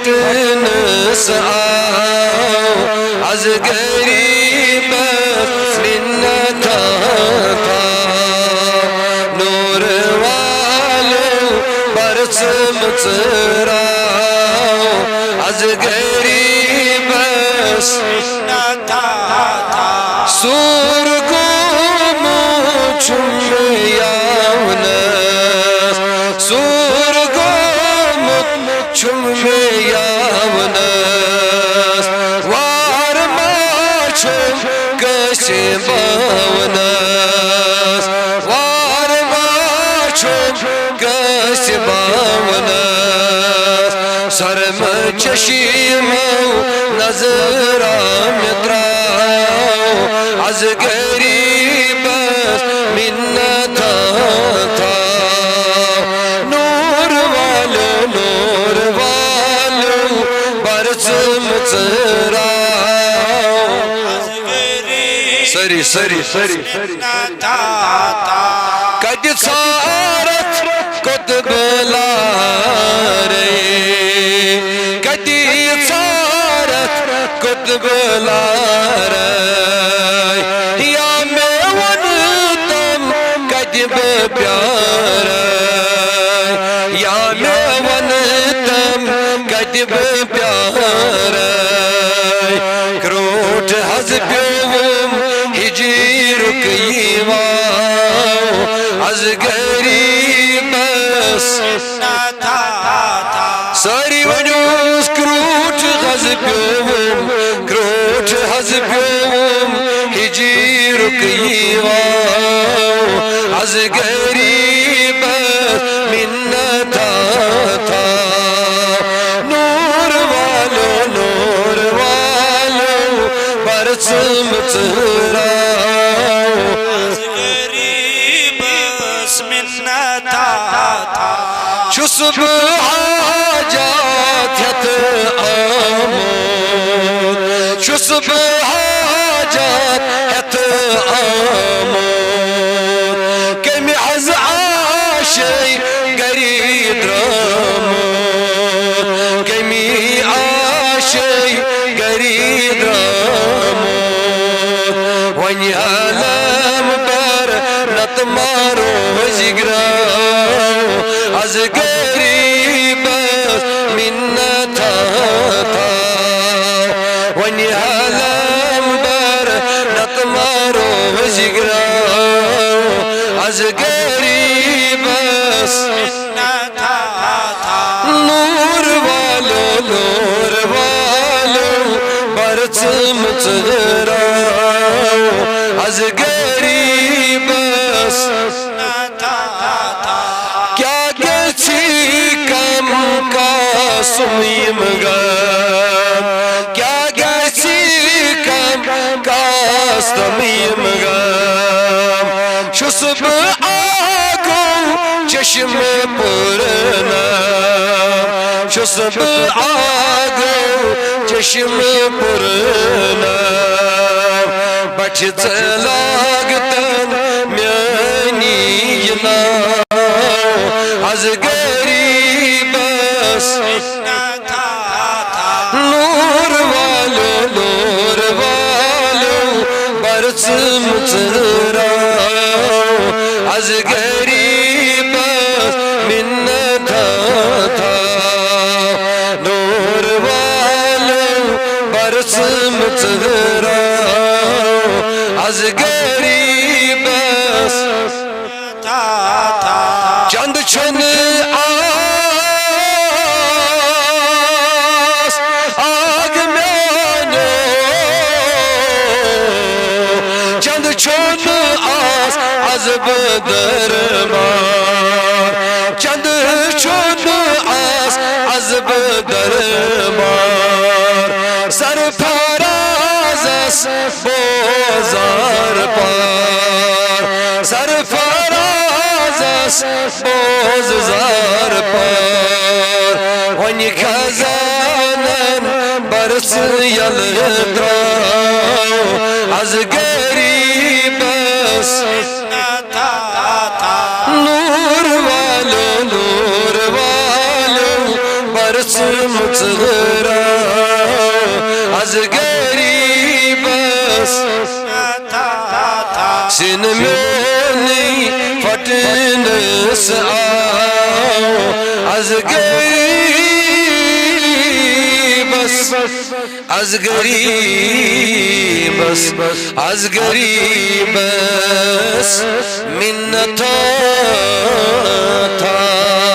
پھٹنس آو از غریبس منت تھا نور والو برسم ژراو از غریبس منت تھا سور گومت چھم یاونس سور گومت چھم یاونس وار ما چھم کسی باونس وار ما چھم کسی باونس سرم چشیمو نظر آمدراو از غریبس منت تھا نور والو برسم ژراو سری کتہِ ژھارتھ قطب لارے کتہِ ژھارتھ قطب لارے یا مےٚ وَن تم کتہِ بہٕ پیارے یا مےٚ وَن تم کتہِ بہٕ پیارے کروٹھ حظ پیوم ہجیرُک یِواو از غریبس ساری ونیوس کروٹھ حظ پیوم ہجیرُک یِواو از غریبس منت تھا نور والو برسم ژراو از غریبس منت تھا چھُس بہٕ حاجات ہٮ۪تھ آمُت چھُس بہٕ حاجات ہٮ۪تھ آمُت کمہِ حظ آشے گری درٛامُت کمی آشے گری درٛامُت وۄنۍ علم بر نت مارو زِگراو از غریبس منت تھا وۄنۍ علم بر نت مارو زِگراو از غریبس منت تھا نور والو برسم ژراو از غریبس منت تھا کیا گژھِ کم کاسُم یِم غم کیا گژھِ کم کاسُم یِم غم چھُس بہٕ آگو چشم پُرنم چھُس بہٕ آگو چشم پُرنم بٹھِ ژٕ لاگتن میٛٲنی یہِ ناو از غریبس منت تھا نور والو برسم ژراو از غریبس منت تھا نور والو برسم ژراو از غریبس چند چھن آس آگ میانو چند چھن آس از بدربار چند چھن آس از بدربار سرفرازس بازار پار سرفرازس بازار پار وۄنۍ خزانن برس یلہٕ تراو از غریبس منت تھا نور والو برس مصغرا از غریبس سن میں نہیں پھٹنس آؤ از غریبس از غریبس از غریبس منت تھا